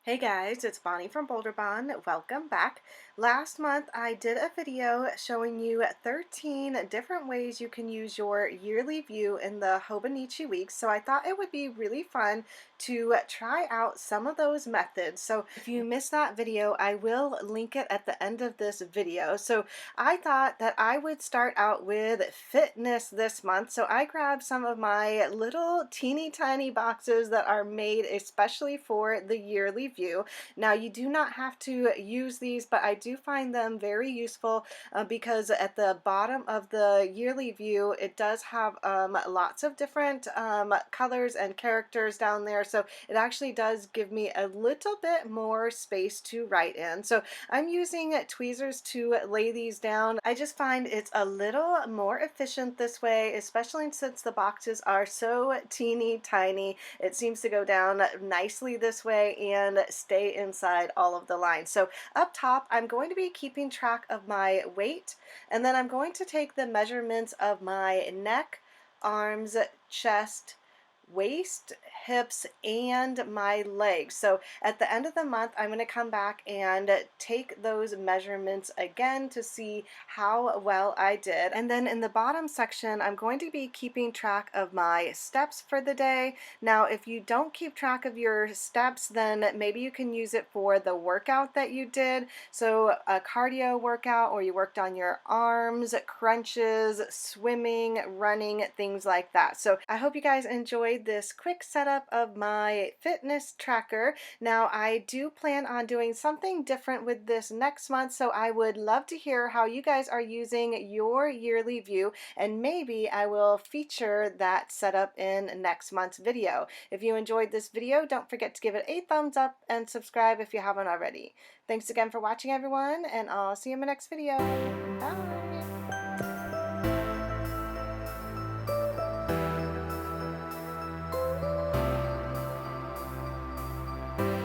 Hey guys, it's Bonnie from Bolderbon. Welcome back. Last month I did a video showing you 13 different ways you can use your yearly view in the Hobonichi week. So I thought it would be really fun to try out some of those methods. So if you missed that video, I will link it at the end of this video. So I thought that I would start out with fitness this month. So I grabbed some of my little teeny tiny boxes that are made especially for the yearly view. Now you do not have to use these, but I do find them very useful because at the bottom of the yearly view it does have lots of different colors and characters down there, so it actually does give me a little bit more space to write in. So I'm using tweezers to lay these down. I just find it's a little more efficient this way, especially since the boxes are so teeny tiny. It seems to go down nicely this way and stay inside all of the lines. So up top, I'm going to be keeping track of my weight, and then I'm going to take the measurements of my neck, arms, chest, waist, hips, and my legs. So at the end of the month, I'm going to come back and take those measurements again to see how well I did. And then in the bottom section, I'm going to be keeping track of my steps for the day. Now, if you don't keep track of your steps, then maybe you can use it for the workout that you did. So a cardio workout, or you worked on your arms, crunches, swimming, running, things like that. So I hope you guys enjoyed this quick setup of my fitness tracker. Now I do plan on doing something different with this next month, so I would love to hear how you guys are using your yearly view, and maybe I will feature that setup in next month's video. If you enjoyed this video, don't forget to give it a thumbs up and subscribe if you haven't already. Thanks again for watching, everyone, and I'll see you in my next video. Bye!